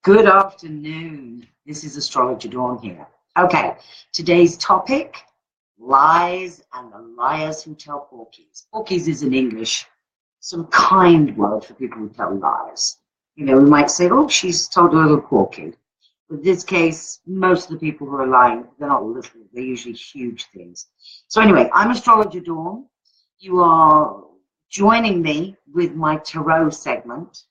Good afternoon. This is Astrologer Dawn here. Okay, today's topic, lies and the liars who tell porkies. Porkies is in English, some kind word for people who tell lies. You know, we might say, oh, she's told a little porky. But in this case, most of the people who are lying, they're not little, they're usually huge things. So anyway, I'm Astrologer Dawn. You are joining me with my tarot segment,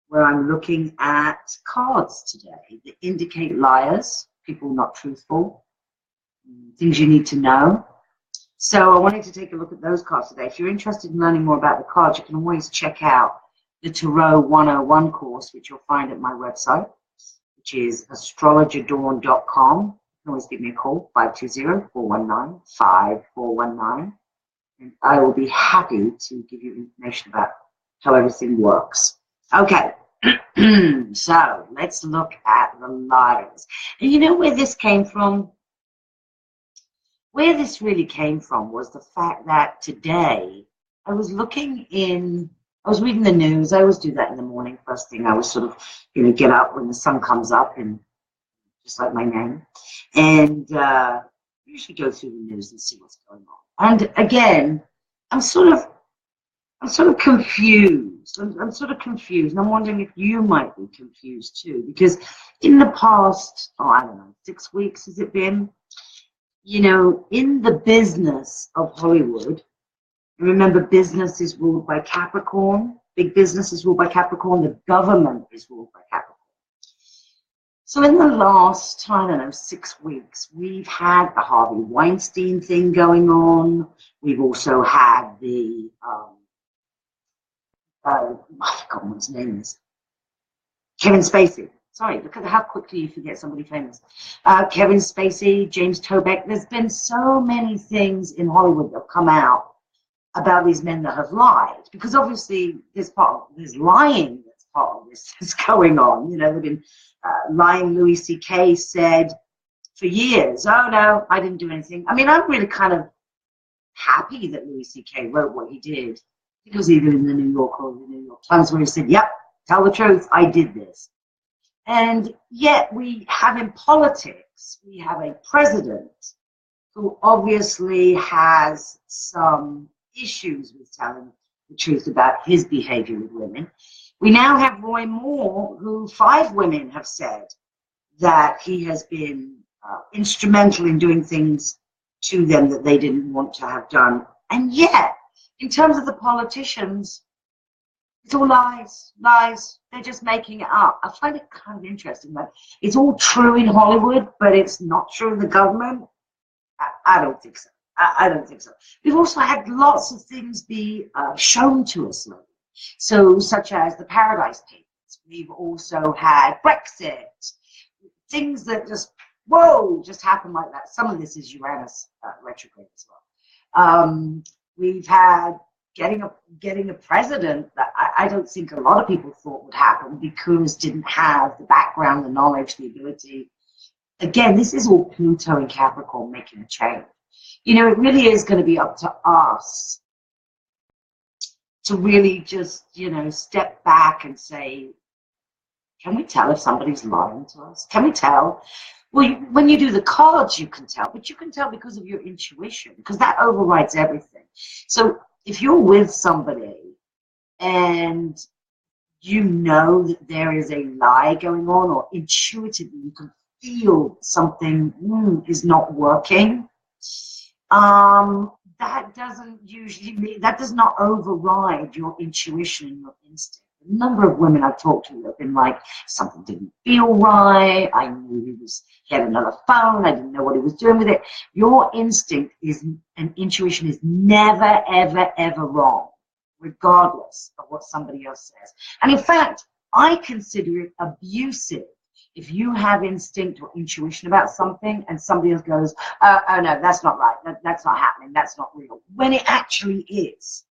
where I'm looking at cards today that indicate liars, people not truthful, things you need to know. So I wanted to take a look at those cards today. If you're interested in learning more about the cards, you can always check out the Tarot 101 course, which you'll find at my website, which is astrologerdawn.com. You can always give me a call, 520-419-5419, and I will be happy to give you information about how everything works. Okay, so let's look at the liars. And you know where this came from? Where this really came from was the fact that today I was reading the news. I always do that in the morning, first thing. I was sort of, get up when the sun comes up, and just like my name, and usually go through the news and see what's going on. And again, I'm sort of confused. I'm sort of confused, and I'm wondering if you might be confused too, because in the past, I don't know, 6 weeks has it been, in the business of Hollywood, remember business is ruled by Capricorn, big business is ruled by Capricorn, the government is ruled by Capricorn. So in the last, 6 weeks, we've had the Harvey Weinstein thing going on. We've also had the I forgot what his name is. Kevin Spacey. Sorry, look at how quickly you forget somebody famous. Kevin Spacey, James Toback. There's been so many things in Hollywood that have come out about these men that have lied, because obviously there's lying that's part of this that's going on. They've been lying. Louis C.K. said for years, oh no, I didn't do anything. I mean, I'm really kind of happy that Louis C.K. wrote what he did. It was either in the New York or the New York Times where he said, yep, tell the truth, I did this. And yet we have in politics, we have a president who obviously has some issues with telling the truth about his behavior with women. We now have Roy Moore, who 5 women have said that he has been instrumental in doing things to them that they didn't want to have done. And yet, in terms of the politicians, it's all lies. They're just making it up. I find it kind of interesting that it's all true in Hollywood, but it's not true in the government. I don't think so. I don't think so. We've also had lots of things be shown to us lately. So, such as the Paradise Papers. We've also had Brexit. Things that just happen like that. Some of this is Uranus retrograde as well. We've had getting a president that I don't think a lot of people thought would happen, because didn't have the background, the knowledge, the ability. Again, this is all Pluto and Capricorn making a change. It really is going to be up to us to really just, step back and say, can we tell if somebody's lying to us? Can we tell? Well, when you do the cards, you can tell, but you can tell because of your intuition, because that overrides everything. So if you're with somebody and you know that there is a lie going on, or intuitively you can feel something is not working, that does not override your intuition and your instinct. A number of women I've talked to have been like, something didn't feel right. I knew he had another phone. I didn't know what he was doing with it. Your instinct and intuition is never, ever, ever wrong, regardless of what somebody else says. And in fact, I consider it abusive if you have instinct or intuition about something and somebody else goes, oh no, that's not right. That's not happening. That's not real. When it actually is.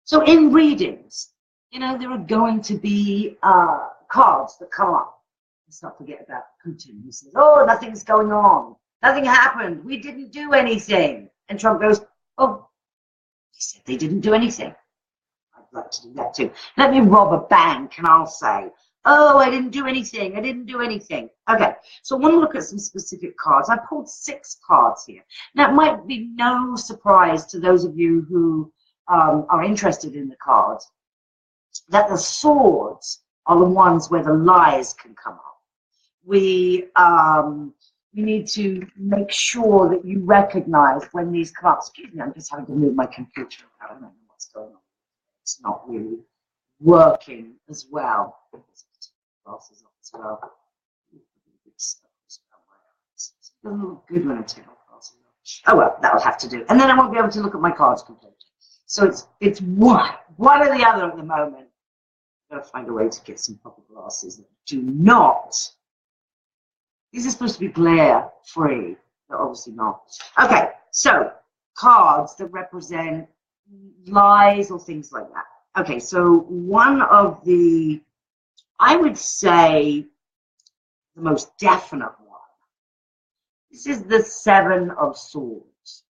So in readings, there are going to be cards that come up. Let's not forget about Putin, who says, oh, nothing's going on. Nothing happened. We didn't do anything. And Trump goes, oh, he said they didn't do anything. I'd like to do that too. Let me rob a bank and I'll say, Oh, I didn't do anything. I didn't do anything. Okay, so I want to look at some specific cards. I pulled 6 cards here. Now, it might be no surprise to those of you who are interested in the cards that the swords are the ones where the lies can come up. We need to make sure that you recognize when these come up. Excuse me, I'm just having to move my computer. I don't know what's going on. It's not really working as well. Glasses off as well. It doesn't look good when I take off glasses off. Oh well, that'll have to do. And then I won't be able to look at my cards completely. So it's one or the other at the moment. I've got to find a way to get some proper glasses that do not. These are supposed to be glare free. They're obviously not. Okay, so cards that represent lies or things like that. Okay, so one of the, I would say, the most definite one. This is the 7 of Swords.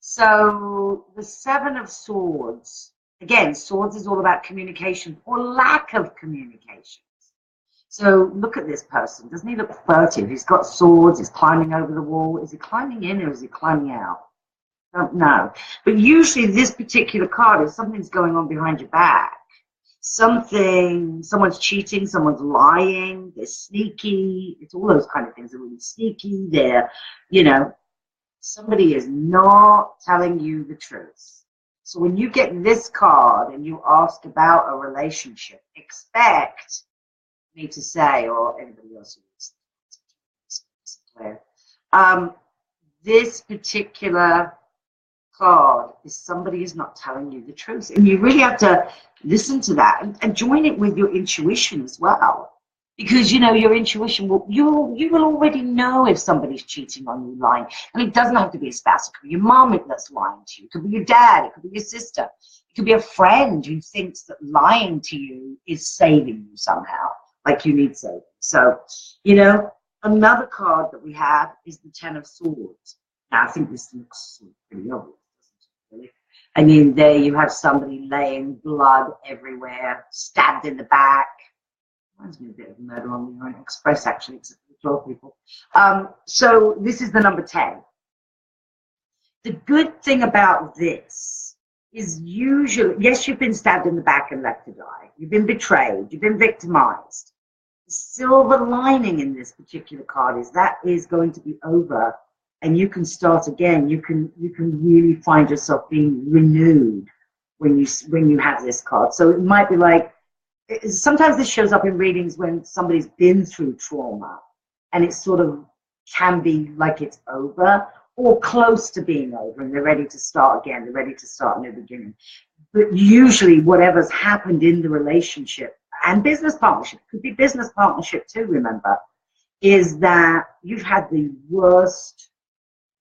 So the 7 of Swords, again, swords is all about communication or lack of communication. So look at this person. Doesn't he look furtive? He's got swords. He's climbing over the wall. Is he climbing in or is he climbing out? Don't know. But usually this particular card is something's going on behind your back. Someone's cheating, someone's lying, they're sneaky. It's all those kind of things. They're really sneaky. They're, somebody is not telling you the truth. So when you get this card and you ask about a relationship, expect me to say, or anybody else who is this particular card is somebody is not telling you the truth, and you really have to listen to that and join it with your intuition as well, because your intuition will you will already know if somebody's cheating on you, lying. And it doesn't have to be a spouse. It could be your mom that's lying to you. It could be your dad. It could be your sister. It could be a friend who thinks that lying to you is saving you somehow, like you need saving. So another card that we have is the 10 of Swords. Now I think this looks pretty obvious. I mean, there you have somebody laying blood everywhere, stabbed in the back. Reminds me a bit of Murder on the Orient Express, actually, except for 12 people. So this is the number 10. The good thing about this is usually, yes, you've been stabbed in the back and left to die. You've been betrayed. You've been victimized. The silver lining in this particular card is that is going to be over. And you can start again. You can really find yourself being renewed when you have this card. So it might be like, sometimes this shows up in readings when somebody's been through trauma, and it sort of can be like it's over or close to being over, and they're ready to start again. They're ready to start a new beginning. But usually, whatever's happened in the relationship and business partnership, could be business partnership too. Remember, is that you've had the worst.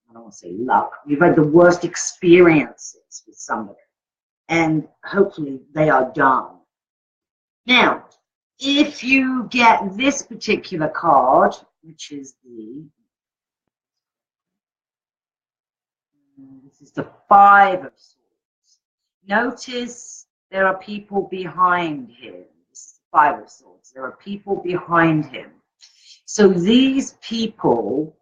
I don't want to say luck. You've had the worst experiences with somebody, and hopefully they are done. Now, if you get this particular card, which is this is the 5 of Swords. Notice there are people behind him. This is the 5 of Swords. There are people behind him. So these people,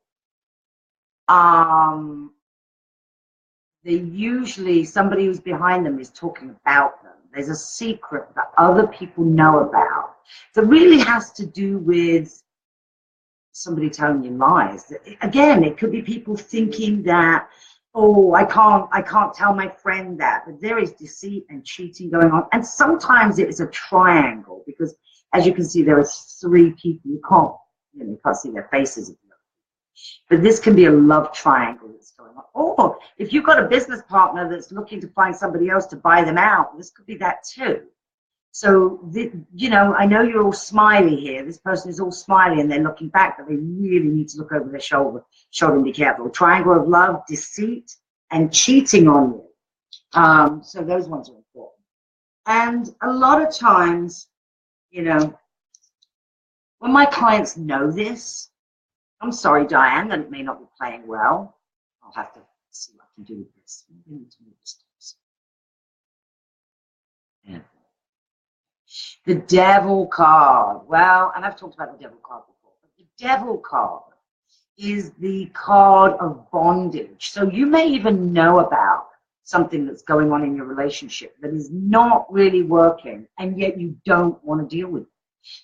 they usually, somebody who's behind them is talking about them. There's a secret that other people know about that really has to do with somebody telling you lies. Again, it could be people thinking that, oh, I can't tell my friend that, but there is deceit and cheating going on. And sometimes it is a triangle, because as you can see, there are 3 people. You can't see their faces. But this can be a love triangle that's going on. Or if you've got a business partner that's looking to find somebody else to buy them out, this could be that too. So, I know you're all smiley here. This person is all smiley and they're looking back, but they really need to look over their shoulder and be careful. Triangle of love, deceit, and cheating on you. So those ones are important. And a lot of times, when my clients know this, I'm sorry, Diane, that it may not be playing well. I'll have to see what I can do with this. Yeah. The Devil card. Well, and I've talked about the Devil card before, but the Devil card is the card of bondage. So you may even know about something that's going on in your relationship that is not really working, and yet you don't want to deal with it.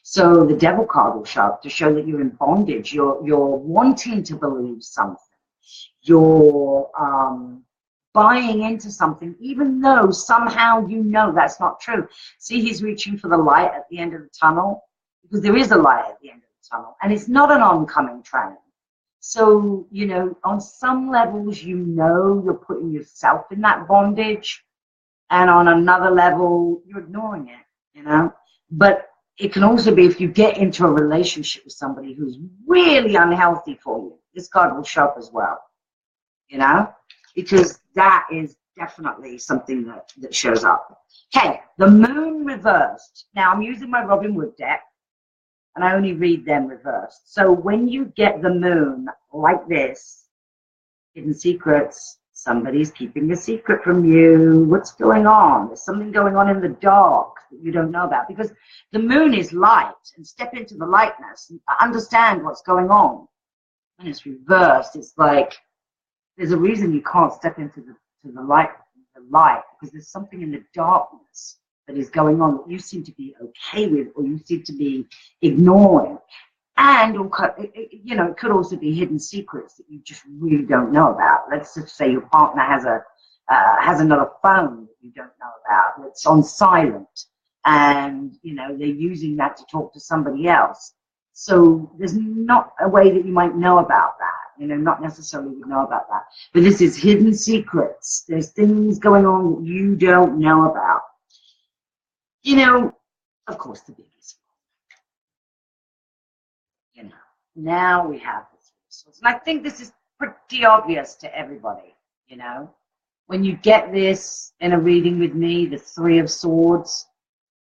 So the Devil card will show up to show that you're in bondage. You're wanting to believe something. You're buying into something, even though somehow you know that's not true. See, he's reaching for the light at the end of the tunnel, because there is a light at the end of the tunnel, and it's not an oncoming train. So, you know, on some levels, you know you're putting yourself in that bondage, and on another level, you're ignoring it, you know. But it can also be if you get into a relationship with somebody who's really unhealthy for you, this card will show up as well, you know, because that is definitely something that shows up. Okay, the Moon reversed. Now, I'm using my Robin Wood deck, and I only read them reversed. So when you get the Moon like this, hidden secrets, somebody's keeping a secret from you. What's going on? There's something going on in the dark that you don't know about, because the Moon is light, and step into the lightness and understand what's going on. When it's reversed, it's like there's a reason you can't step into the light, because there's something in the darkness that is going on that you seem to be okay with, or you seem to be ignoring. And, you know, it could also be hidden secrets that you just really don't know about. Let's just say your partner has another phone that you don't know about, that's on silent, and, you know, they're using that to talk to somebody else. So there's not a way that you might know about that. You know, not necessarily would know about that. But this is hidden secrets. There's things going on that you don't know about. You know, of course, the biggest one. You know, now we have the Three of Swords. And I think this is pretty obvious to everybody, you know. When you get this in a reading with me, the Three of Swords,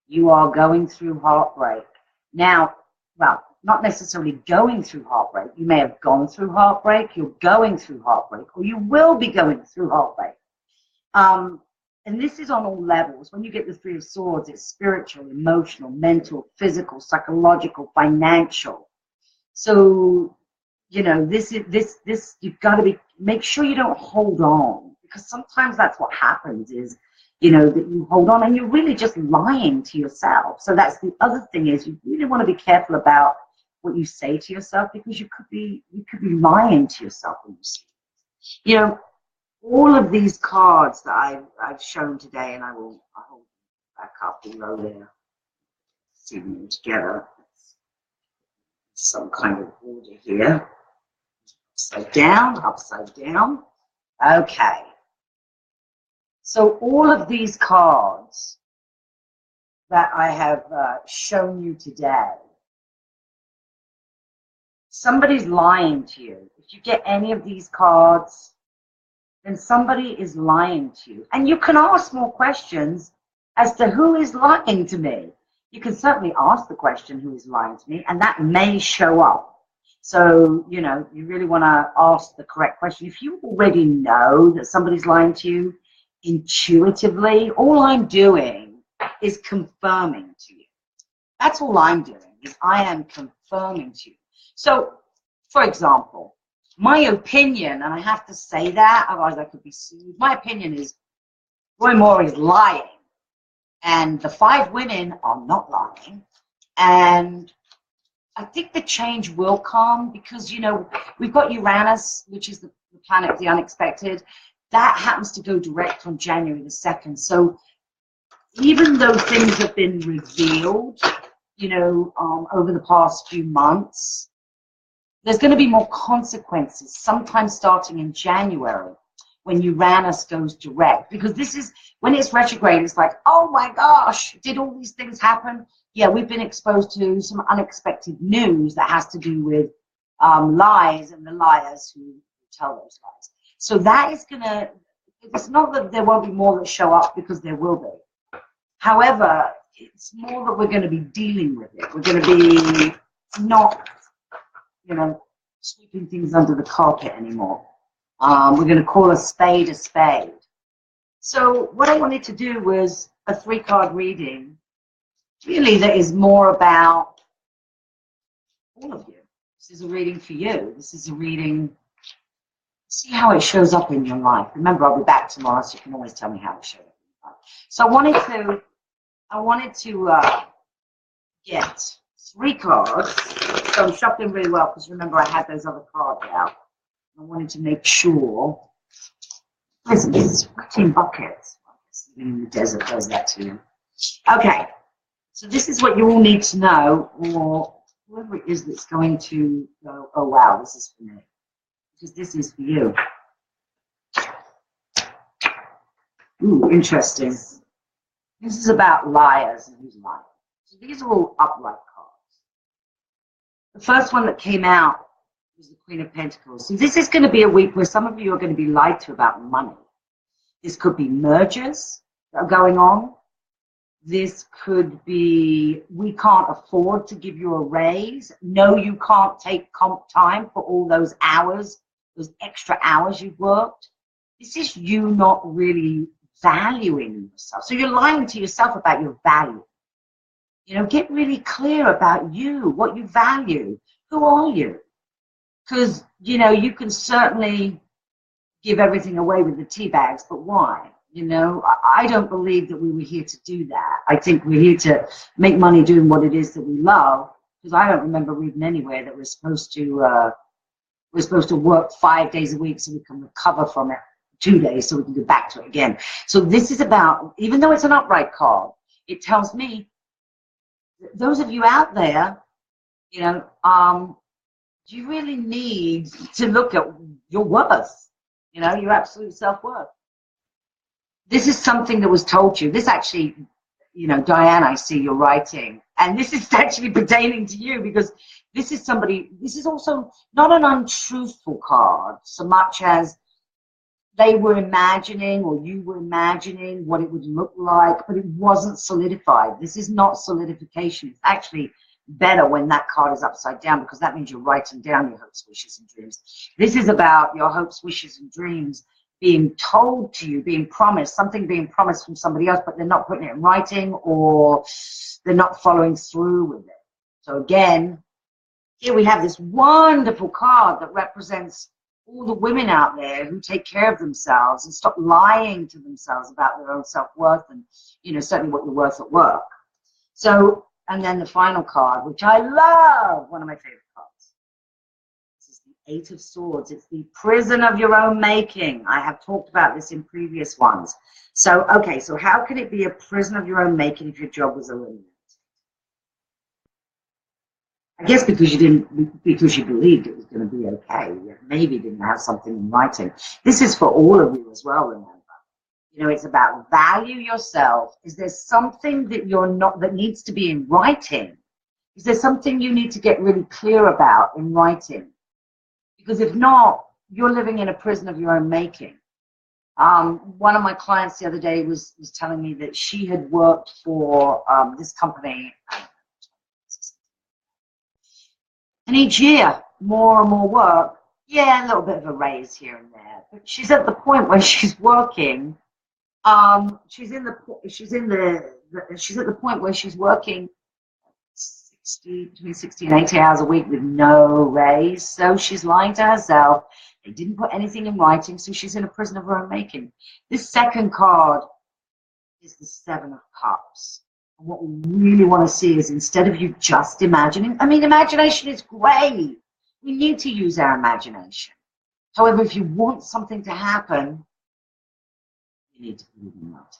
you are going through heartbreak. Now, well, not necessarily going through heartbreak. You may have gone through heartbreak, you're going through heartbreak, or you will be going through heartbreak. And this is on all levels. When you get the Three of Swords, it's spiritual, emotional, mental, physical, psychological, financial. So, you know, this you've got to make sure you don't hold on, because sometimes that's what happens is, you know, that you hold on and you're really just lying to yourself. So that's the other thing, is you really want to be careful about what you say to yourself, because you could be lying to yourself when you see it. You know, all of these cards that I've shown today, and I'll back up below there, see them together. Some kind of order here. Upside down. Okay. So all of these cards that I have shown you today, somebody's lying to you. If you get any of these cards, then somebody is lying to you. And you can ask more questions as to who is lying to me. You can certainly ask the question, who is lying to me, and that may show up. So, you know, you really want to ask the correct question. If you already know that somebody's lying to you intuitively, all I'm doing is confirming to you. That's all I'm doing, is I am confirming to you. So, for example, my opinion, and I have to say that, otherwise I could be sued. My opinion is Roy Moore is lying, and the 5 women are not lying. And I think the change will come, because, you know, we've got Uranus, which is the planet of the unexpected. That happens to go direct on January the 2nd. So even though things have been revealed, you know, over the past few months, there's going to be more consequences, sometimes starting in January, when Uranus goes direct. Because this is, when it's retrograde, it's like, oh my gosh, did all these things happen? Yeah, we've been exposed to some unexpected news that has to do with lies, and the liars who tell those lies. So that is going to, it's not that there won't be more that show up, because there will be. However, it's more that we're going to be dealing with it. We're going to be not, you know, sweeping things under the carpet anymore. We're going to call a spade a spade. So what I wanted to do was a 3-card reading really that is more about all of you. This is a reading for you. This is a reading. See how it shows up in your life. Remember, I'll be back tomorrow, so you can always tell me how it showed up in your life. So I wanted to get 3 cards. So I'm shuffling really well because remember I had those other cards out. I wanted to make sure. Listen, this is 15 buckets. Living in the desert does that to you. Okay, so this is what you all need to know, or whoever it is that's going to go, oh wow, this is for me. Because this is for you. Ooh, interesting. This is about liars and who's lying. So these are all upright cards. The first one that came out was the Queen of Pentacles. So this is going to be a week where some of you are going to be lied to about money. This could be mergers that are going on. This could be, we can't afford to give you a raise. No, you can't take comp time for all those hours, those extra hours you've worked. This is you not really valuing yourself. So you're lying to yourself about your value. You know, get really clear about you, what you value. Who are you? Because, you know, you can certainly give everything away with the tea bags, but why? You know, I don't believe that we were here to do that. I think we're here to make money doing what it is that we love, because I don't remember reading anywhere that we're supposed to work 5 days a week so we can recover from it 2 days so we can go back to it again. So this is about, even though it's an upright card, it tells me, those of you out there, you know, you really need to look at your worth, you know, your absolute self-worth. This is something that was told to you. This actually, you know, Diane, I see you're writing. And this is actually pertaining to you because this is somebody, this is also not an untruthful card so much as they were imagining or you were imagining what it would look like, but it wasn't solidified. This is not solidification. It's actually better when that card is upside down because that means you're writing down your hopes, wishes, and dreams. This is about your hopes, wishes, and dreams being told to you, being promised, something being promised from somebody else, but they're not putting it in writing or they're not following through with it. So again, here we have this wonderful card that represents all the women out there who take care of themselves and stop lying to themselves about their own self-worth and, you know, certainly what you're worth at work. So, and then the final card, which I love, one of my favorite cards. This is the 8 of Swords. It's the prison of your own making. I have talked about this in previous ones. So, okay, so how can it be a prison of your own making if your job was eliminated? I guess because you believed it was going to be okay. You maybe didn't have something in writing. This is for all of you as well, remember. You know, it's about value yourself. Is there something that you're not, that needs to be in writing? Is there something you need to get really clear about in writing? Because if not, you're living in a prison of your own making. One of my clients the other day was telling me that she had worked for this company, and each year, more and more work, yeah, a little bit of a raise here and there. But she's at the point where she's working. She's at the point where she's working between 60 and 80 hours a week with no raise. So she's lying to herself. They didn't put anything in writing, so she's in a prison of her own making. This second card is the 7 of Cups. And what we really want to see is instead of you just imagining, I mean, imagination is great. We need to use our imagination. However, if you want something to happen, you need to believe in that.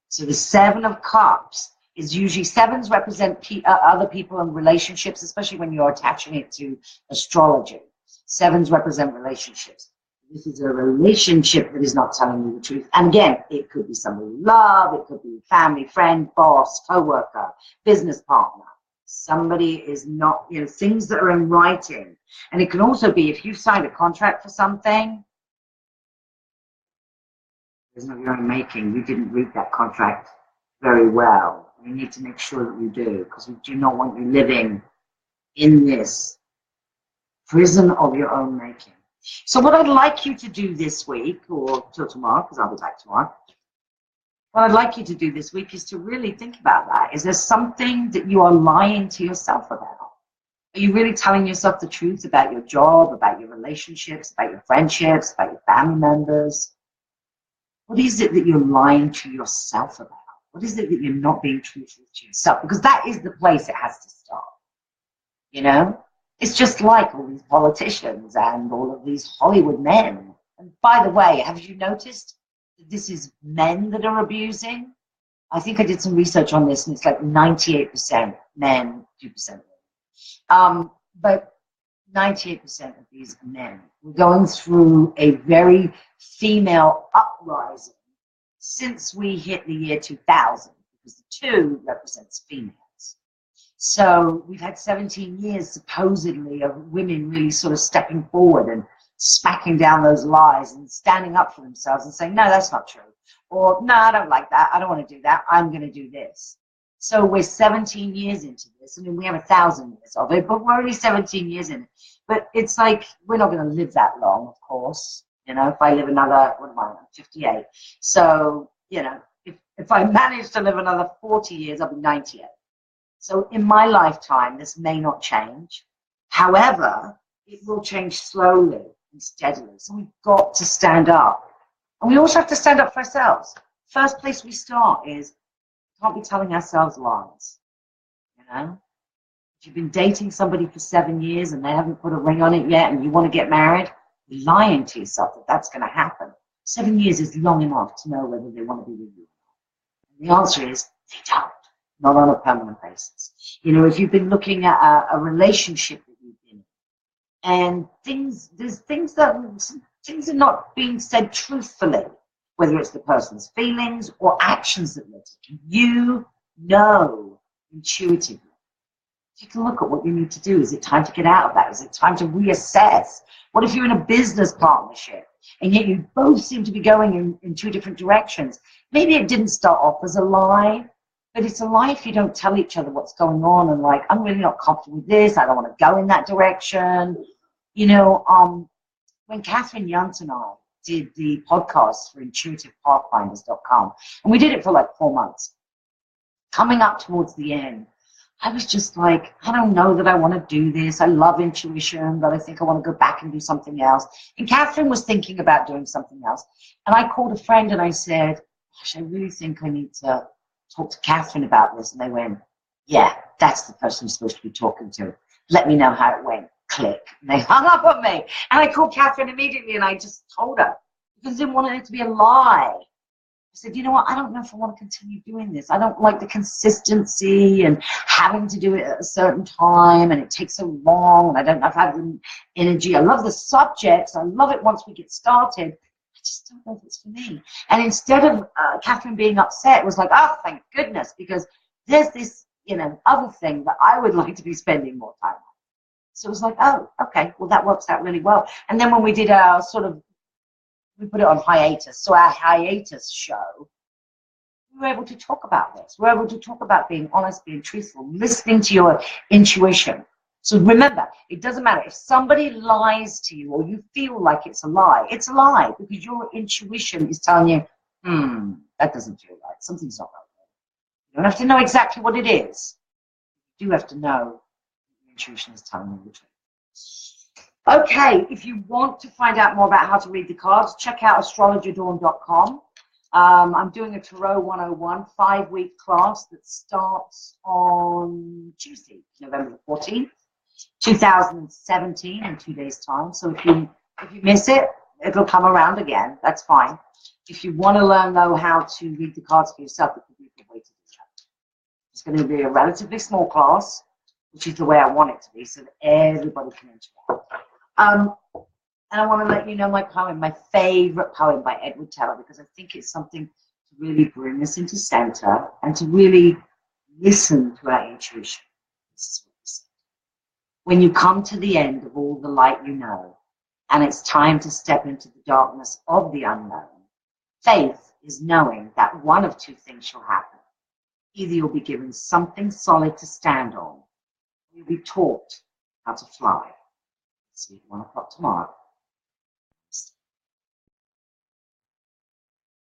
So the 7 of Cups is usually, 7s represent other people and relationships, especially when you're attaching it to astrology. 7s represent relationships. This is a relationship that is not telling you the truth. And again, it could be somebody you love, it could be family, friend, boss, co-worker, business partner. Somebody is not, you know, things that are in writing. And it can also be if you signed a contract for something, there's no your own making. You didn't read that contract very well. You need to make sure that you do, because we do not want you living in this prison of your own making. So what I'd like you to do this week, or till tomorrow, because I'll be back tomorrow, what I'd like you to do this week is to really think about that. Is there something that you are lying to yourself about? Are you really telling yourself the truth about your job, about your relationships, about your friendships, about your family members? What is it that you're lying to yourself about? What is it that you're not being truthful to yourself? Because that is the place it has to start. You know? It's just like all these politicians and all of these Hollywood men. And by the way, have you noticed that this is men that are abusing? I think I did some research on this, and it's like 98% men, 2% women. But 98% of these men were going through a very female uprising since we hit the year 2000, because the 2 represents females. So we've had 17 years, supposedly, of women really sort of stepping forward and smacking down those lies and standing up for themselves and saying, no, that's not true. Or, no, I don't like that. I don't want to do that. I'm going to do this. So we're 17 years into this. I mean, we have 1,000 years of it, but we're only 17 years in it. But it's like, we're not going to live that long, of course. You know, if I live another, what am I, I'm 58. So, you know, if I manage to live another 40 years, I'll be 98. So in my lifetime, this may not change. However, it will change slowly and steadily. So we've got to stand up. And we also have to stand up for ourselves. First place we start is, we can't be telling ourselves lies. You know? If you've been dating somebody for 7 years and they haven't put a ring on it yet and you want to get married, you're lying to yourself that that's going to happen. 7 years is long enough to know whether they want to be with you. And the answer is, they don't. Not on a permanent basis. You know, if you've been looking at a relationship that you've been in, and there's things are not being said truthfully, whether it's the person's feelings or actions that they're taking. You know intuitively. You can look at what you need to do. Is it time to get out of that? Is it time to reassess? What if you're in a business partnership and yet you both seem to be going in 2 different directions? Maybe it didn't start off as a lie, but it's a lie if you don't tell each other what's going on and like, I'm really not comfortable with this. I don't want to go in that direction. You know, when Catherine Yunt and I did the podcast for intuitivepathfinders.com, and we did it for like 4 months, coming up towards the end, I was just like, I don't know that I want to do this. I love intuition, but I think I want to go back and do something else. And Catherine was thinking about doing something else. And I called a friend and I said, gosh, I really think I need to talk to Catherine about this. And they went, yeah, that's the person you're supposed to be talking to. Let me know how it went. Click. And they hung up on me. And I called Catherine immediately and I just told her because I didn't want it to be a lie. I said, you know what, I don't know if I want to continue doing this. I don't like the consistency and having to do it at a certain time and it takes so long and I don't know if I have the energy. I love the subjects. I love it once we get started. I just don't know if it's for me. And instead of Catherine being upset, it was like, oh, thank goodness, because there's this, you know, other thing that I would like to be spending more time on. So it was like, oh, okay, well, that works out really well. And then when we did our we put it on hiatus. So our hiatus show, we were able to talk about this. We were able to talk about being honest, being truthful, listening to your intuition. So remember, it doesn't matter. If somebody lies to you or you feel like it's a lie because your intuition is telling you, that doesn't feel right. Something's not right. You don't have to know exactly what it is. You do have to know your intuition is telling you the truth. Okay, if you want to find out more about how to read the cards, check out astrologerdawn.com. I'm doing a Tarot 101 5-week class that starts on Tuesday, November the 14th, 2017, in 2 days' time. So if you miss it, it'll come around again. That's fine. If you want to learn, though, how to read the cards for yourself, it could be a good way to do that. It's going to be a relatively small class, which is the way I want it to be, so that everybody can interact. And I want to let you know my poem, my favorite poem by Edward Teller, because I think it's something to really bring us into center and to really listen to our intuition. This is what he said. When you come to the end of all the light you know, and it's time to step into the darkness of the unknown, faith is knowing that one of 2 things shall happen. Either you'll be given something solid to stand on, or you'll be taught how to fly. See you at 1 o'clock tomorrow.